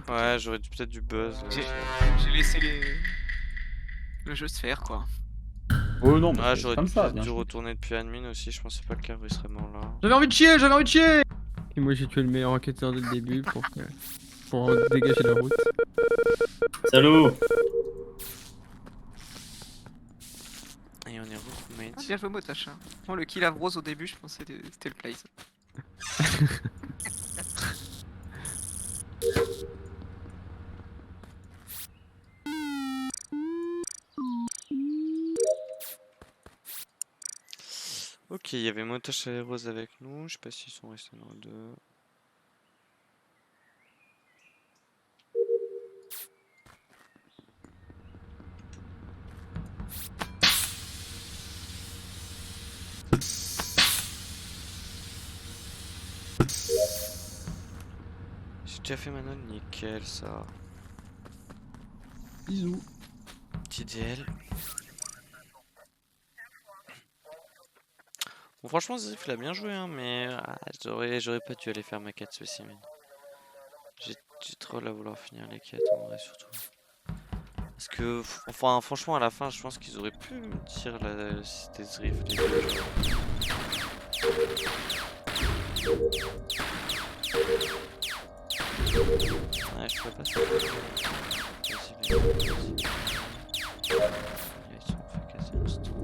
Ouais, j'aurais peut-être du buzz. J'ai laissé le jeu se faire, quoi. Oh non, bah Ah, c'est j'aurais comme ça, peut-être bien dû sûr. retourner depuis admin aussi, je pensais pas que Carré serait mort là. J'avais envie de chier, j'avais envie de chier. Et moi j'ai tué le meilleur enquêteur dès le début pour dégager la route. Salaud. Et on est route Ah, bien joué, Motoche. Hein. Moi, le kill à Rose au début, je pensais que c'était le play. Ok, il y avait Motoche et Rose avec nous, je sais pas s'ils sont restés dans le deux. J'ai déjà fait ma note, nickel ça. Bisous. Petit DL. Bon, franchement, Zif il a bien joué, hein, mais j'aurais pas dû aller faire ma quête spécimen. J'ai trop à vouloir finir les quêtes en vrai, surtout. Parce que, enfin, franchement, à la fin, je pense qu'ils auraient pu me dire si c'était Zrif les deux. Ouais, je pourrais pas ça. Vas-y, vas-y. Ils sont fait quasi instant.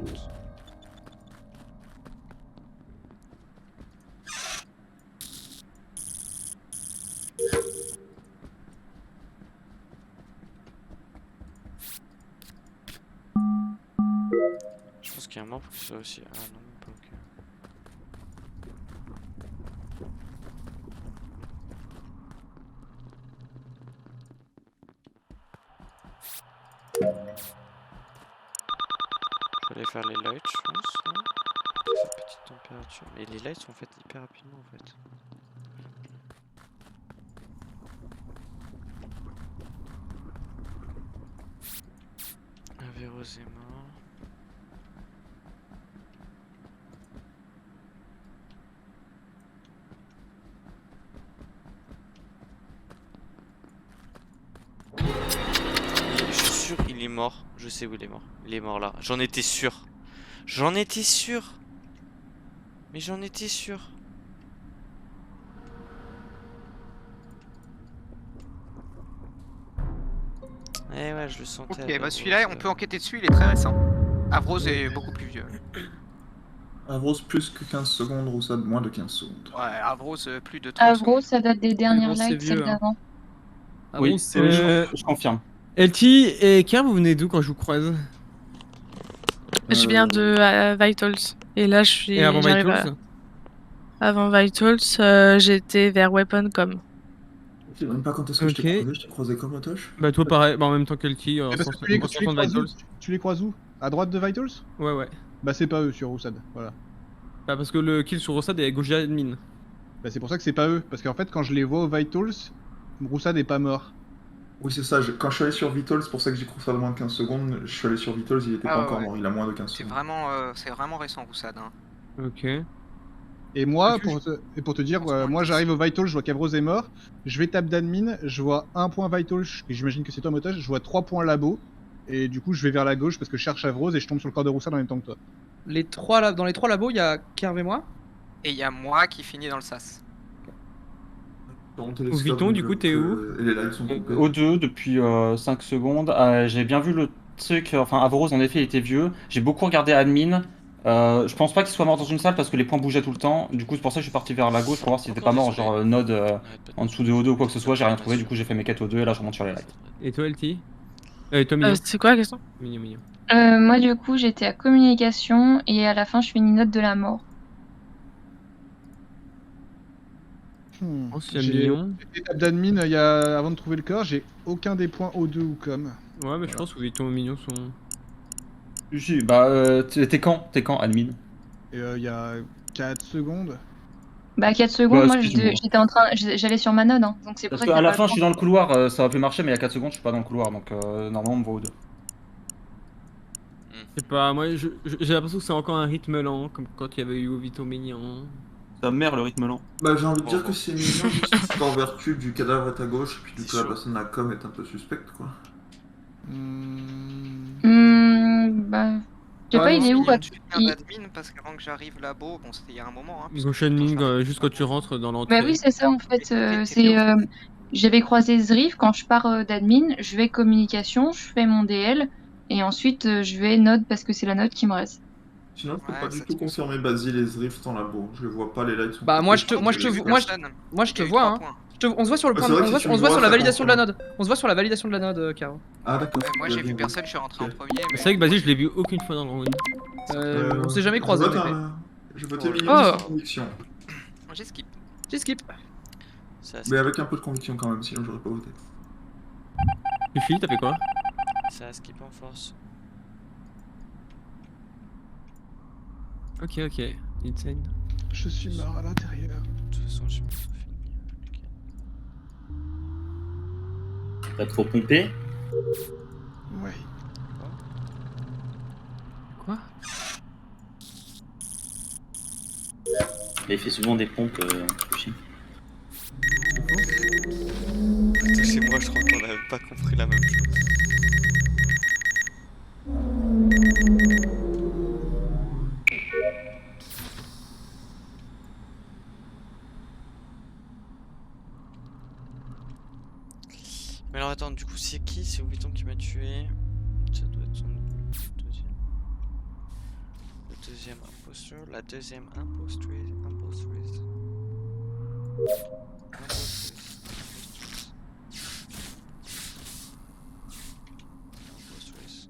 Je pense qu'il y a un mort pour que ce soit aussi. Ah non, même pas ok. Je vais aller faire les lights, je pense. Hein. Cette petite température. Mais les lights sont faites hyper rapidement en fait. Avéros est mort. Je suis sûr il est mort. Je sais où il est mort. Il est mort là. J'en étais sûr. J'en étais sûr. Mais j'en étais sûr. Eh ouais, je le sentais. Ok, bah celui-là, on peut enquêter dessus, il est très récent. Avros est beaucoup plus vieux. Avros plus que 15 secondes, Roussade moins de 15 secondes. Ouais, Avros plus de 30 Avros, ça date des dernières Avros, c'est lights, vieux, celles hein. d'avant. Oui, Avros, c'est je confirme. LT et Kerr, vous venez d'où quand je vous croise? Je viens de Vitals. Et là, Et avant j'arrive Vitals Avant Vitals, j'étais vers Weapon.com. Je sais même pas quand est-ce que je t'ai croisé comme Otoche. Bah toi pareil, bah en même temps que LT, Parce que tu les croises où? À droite de Vitals? Ouais, ouais. Bah c'est pas eux sur Roussad, voilà. Bah parce que le kill sur Roussad est à gauche admin. Bah c'est pour ça que c'est pas eux, parce qu'en fait quand je les vois au Vitals, Roussad est pas mort. Oui c'est ça, quand je suis allé sur Vitals, c'est pour ça que j'ai cru à moins de 15 secondes, je suis allé sur Vitals, il était pas encore mort, il a moins de 15 secondes. C'est vraiment récent Roussad. Hein. Ok. Et moi, pour te dire, moi j'arrive au Vitals, je vois qu'Avros est mort, je vais table d'admin, je vois 1 point Vitals, et j'imagine que c'est toi Motage, je vois 3 points labo, et du coup je vais vers la gauche parce que je cherche Avros et je tombe sur le corps de Roussad en même temps que toi. Dans les 3 labos, il y a Kerv et moi. Et il y a moi qui finis dans le sas. Ou Viton, du coup, t'es où? O2 depuis 5 secondes. J'ai bien vu le truc. Enfin, Avoros, en effet, il était vieux. J'ai beaucoup regardé admin. Je pense pas qu'il soit mort dans une salle parce que les points bougeaient tout le temps. Du coup, c'est pour ça que je suis parti vers la gauche pour voir s'il était pas mort, genre node en dessous de O2 ou quoi que ce soit. J'ai rien trouvé. Du coup, j'ai fait mes quêtes O2 et là, je remonte sur les lights. Et toi, LT? Et toi, Mignon? C'est quoi la question? Mignon. Moi, du coup, j'étais à communication et à la fin, je fais une note de la mort. Oh, c'est mignon. J'ai table d'admin avant de trouver le corps, j'ai aucun des points O2 ou com. Ouais, mais je pense que Viton et Mignon sont. Si, bah, t'es quand, admin? Et il y a 4 secondes. Bah 4 secondes, moi j'étais en train, j'allais sur ma node, hein, donc c'est pour Parce ça que qu'à la fin, je suis dans le couloir, ça va plus marcher, mais il y a 4 secondes, je suis pas dans le couloir, donc normalement, on me voit O2. Je sais pas, moi j'ai l'impression que c'est encore un rythme lent, comme quand il y avait eu Vito Mignon. Ta mère, le rythme lent. Bah, j'ai envie de dire Bon. que c'est mignon, juste en vertu du cadavre est à gauche, et puis du C'est coup, la chaud. personne à la com est un peu suspecte, quoi. Bah. Je sais pas, il est où Tu viens il- d'admin parce qu'avant que j'arrive là-bas, bon c'était il y a un moment. Hein, parce Gauche que admin, quand je juste quand tu rentres dans l'entrée. Bah oui, c'est ça en fait. t'es C'est où j'avais croisé Zrif quand je pars d'admin, je vais communication, je fais mon DL et ensuite je vais node parce que c'est la node qui me reste. Sinon, je peux Ouais, pas du ça tout te- confirmer Basile et Zrift en labo. Je les vois pas, les lights sont. Bah, moi, je te- coupés, moi, je j'ai te- vu moi, je- personne. Moi je te Il y a eu vois, 3 hein. points. On se voit sur le point, C'est vrai on que se voit, si tu on se me voit vois, sur la ça validation de la confirme. node. On se voit sur la validation de la node, Caro. Ah, d'accord. Moi j'ai Bien vu vu. personne, je suis rentré en Ok. premier. Mais C'est vrai que Basile, je l'ai vu aucune fois dans le round. On s'est jamais croisés. Je votais Oh. Mignon Oh. sans conviction. J'ai skip. J'ai skip. Ça, Mais avec un peu de conviction quand même, sinon j'aurais pas voté. Luffy, t'as fait quoi? ça skip en force. Ok, ok. Insane. Je suis mort à l'intérieur. De toute façon, j'ai pas fini. T'as trop pompé? Ouais. Quoi? Il fait souvent des pompes, Sushi. Putain, chez moi, je crois qu'on avait pas compris la même chose. Mais alors attends, du coup c'est qui? C'est Oubiton qui m'a tué. Ça doit être son deuxième. Le deuxième imposteur. La deuxième impostrice. Impostrice. Impostrice.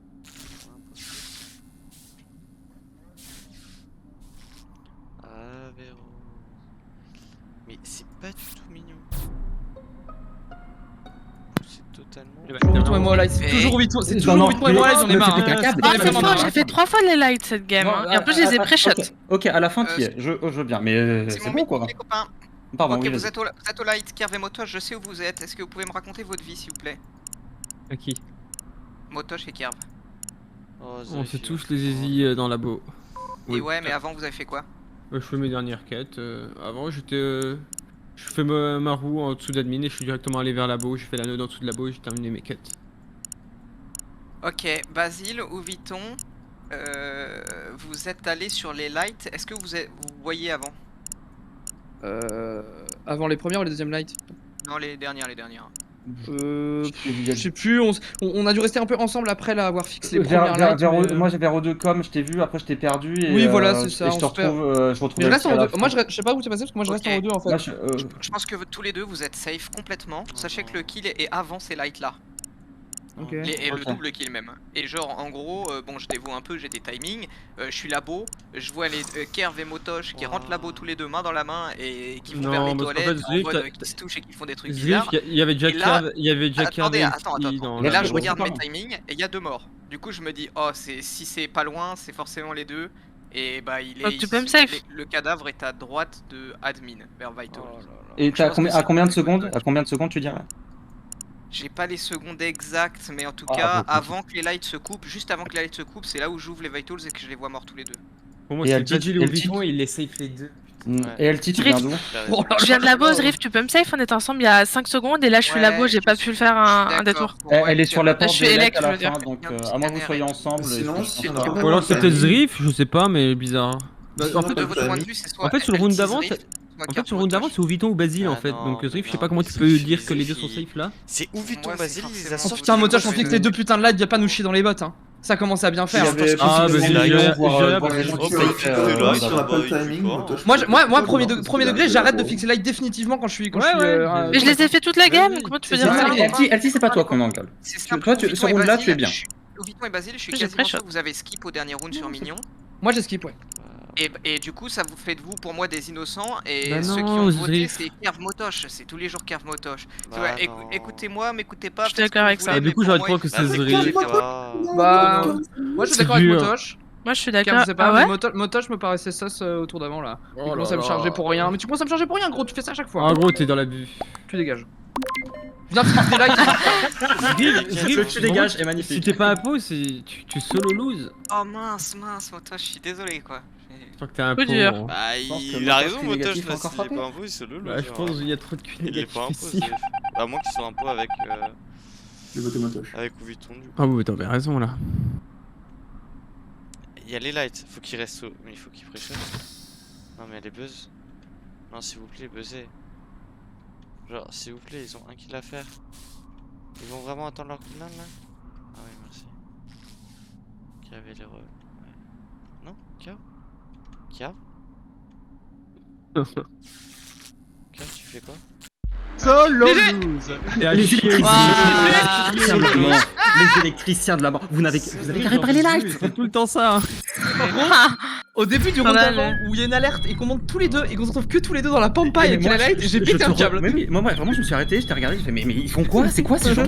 Ah, Véro. Mais c'est pas du tout mignon. C'est totalement. Toujours Vuitton et moi light. C'est toujours Vuitton. C'est toujours Vuitton et moi light, j'en ai marre. mais hein. c'est Ah, J'en ai c'est vraiment fort, marre, j'ai hein. fait 3 fois les lights cette game. hein. Et en plus, je les ai pré-shot. Ok, à la fin, qui est je veux bien, mais C'est c'est mon bon micro, quoi. les copains. Pardon, Ok, oui, vous vas-y. êtes au light, Kerv et Motosh, je sais où vous êtes. Est-ce que vous pouvez me raconter votre vie s'il vous plaît? À qui? Motosh et Kerv. Oh, On Zrif, fait il tous va les fort. easy dans la labo. Et ouais, mais avant vous avez fait quoi? Je fais mes dernières quêtes. Avant, j'étais. Je fais ma roue en dessous d'admin et je suis directement allé vers labo. J'ai fait la node en dessous de labo et j'ai terminé mes quêtes. Ok, Basile ou Vuitton, vous êtes allé sur les lights. Est-ce que vous voyez avant? Avant les premières ou les deuxièmes lights? Non, les dernières, les dernières. Je sais plus, on a dû rester un peu ensemble après là, avoir fixé les Vers- premières vers- lights. vers- mais, Moi j'avais re2 com, je t'ai vu, après je t'ai perdu et Oui, voilà, c'est ça, et je te on se perd. retrouve, je Mais retrouvais je reste Alti en à la O2. Moi, fin. je sais pas où t'es passé parce que moi je reste en Ok. O2 en fait. Moi, Je pense que tous les deux vous êtes safe complètement. Sachez que le kill est avant ces lights là. Ok. Et le Ok. double kill même. Et genre en gros, bon je dévoue un peu, j'ai des timings, je suis labo, je vois les Kerv et Motosh qui rentrent labo tous les deux main dans la main et qui vont Non, vers les parce qu'en toilettes fait, en Zrif, mode t'as- qui se touchent et qui font des trucs Zrif, bizarres. il y avait déjà Et là- Kerv, il y avait déjà Attendez, Kerv et attends. Alti dans Et là je Ouais, regarde mes c'est pas timings et il y a 2 morts. Du coup je me dis oh si c'est pas loin, c'est forcément les deux. Et bah il Donc est tu peux me ici, safe. le cadavre est à droite de admin vers Vital. Et Je t'as pense que à c'est combien de pas secondes Motosh. À combien de secondes tu dirais? J'ai pas les secondes exactes, mais en tout Ah, cas, ok. avant que les lights se coupent, juste avant que les lights se coupent, c'est là où j'ouvre les vitals et que je les vois morts tous les deux. Pour moi, Et c'est Alti, Basile ou Alti Vuitton et il les safe les deux. Et Alti, tu Zrif. viens d'où? Oh là Je viens de là labo, là. Zrif, tu peux me safe, on était ensemble il y a 5 secondes et là je suis Ouais, labo, j'ai je pas suis- pu le faire je suis un d'accord. détour. Pour moi, Elle est sur la Kerv- porte je suis des élect, lecs à je la veux dire. fin, donc Il y a un petit à moins que vous scanner soyez et- ensemble. Sinon, je si pense on que- a- Ou alors c'est peut-être Zrif, je sais pas, mais bizarre. Bah, en en fait, De fait, votre point de vue, c'est soit En fait, sur le round Alti d'avant, Zrif, soit En fait, Kerv sur le round d'avant, Motosh. c'est ou Vuitton ou Basile en Ah fait. non, Donc mais Zrif, je sais non, pas comment mais tu peux Zrif, dire que les deux Zrif, sont safe là. C'est où Vuitton Moi, Basile, c'est ils les a forcément- sortis. Putain, Motosh, on Ouais, fixe les deux putains de lights, viens pas nous chier dans les bottes. Hein. Ça commence à bien Il y faire. avait Ah, possiblement vas-y, moyen j'ai- de voir, j'ai- voir les j'ai- gens j'ai- qui j'ai- ont j'ai- fait, j'ai- si on n'a pas le j'ai- timing, j'ai- Motosh, Moi, tu moi, peux moi pas premier, voir, premier parce degré, qu'il a j'arrête de labo. fixer light définitivement quand je suis. Ouais, ouais. Mais je les ai fait toute la game, Vas-y. comment tu peux C'est dire ça, ça? mais- Alti, c'est pas toi qu'on engueule. C'est Tu- simple, toi, tu- Vuitton ce et round-là, Basile, tu es bien. Vuitton et Basile, je suis J'ai quasiment pré-shot. sûr que vous avez skip au dernier round sur Mignon. Moi j'ai skip, ouais. Et du coup, ça vous fait de vous, pour moi, des innocents. Et Bah ceux qui non, ont voté, Zrif. c'est Kerv Motosh. C'est tous les jours Kerv Motosh. Tu Bah vois, non. écoutez-moi, m'écoutez pas. Je suis faites ce que d'accord vous avec ça. voulez, Du mais coup, pour j'aurais moi, trop que il c'est faut Bah, Zrif. j'ai pas. Bah, moi je suis C'est d'accord avec dur. Motosh. Moi je suis Kerv, d'accord. je sais pas, Ah ouais? mais Motosh me paraissait sauce au tour d'avant là. Il Oh commence là à me là. charger pour rien. Mais tu commences à me charger pour rien, gros, tu fais ça à chaque fois. En gros, t'es dans l'abus. Tu dégages. Viens te skip des lights. Zrif, tu dégages, est Si magnifique. t'es pas à peau, tu solo lose. Oh mince, Motosh, je suis désolé, quoi. Je crois que t'es un Peu peu dur. Bah, Je pense que il a Motoche raison, cul Motoche, négatif là, encore s'il est frappé. pas impo, c'est le Bah, je pense qu'il y a trop de cul Il est pas négatifs impo, ici. à moins qu'il soit impo avec J'ai voté Motoche. Vuitton du coup. Ah oui, t'avais raison là. Il y a les lights, faut qu'il reste au... Mais il faut qu'il pré-shot. Non mais les buzz. Non s'il vous plaît, buzzez. Genre s'il vous plaît, ils ont un kill à faire. Ils vont vraiment attendre leur cooldown là? Ah oui merci. Qui avait les re... Ouais. Non? Kia? Kia? Kia, tu fais quoi? Solo lose. Et allez chier ici. électriciens de la mort. Les électriciens de la mort. Vous avez réparé les lights. C'est tout le temps ça. Par contre, au début du round Voilà, d'avant, où il y a une alerte et qu'on monte tous les deux et qu'on se retrouve que tous les deux dans la pampa et qu'il y a la light, j'ai pété un câble. Moi, vraiment, je me suis arrêté, je t'ai regardé, j'ai fait, mais ils font quoi? C'est quoi ces gens?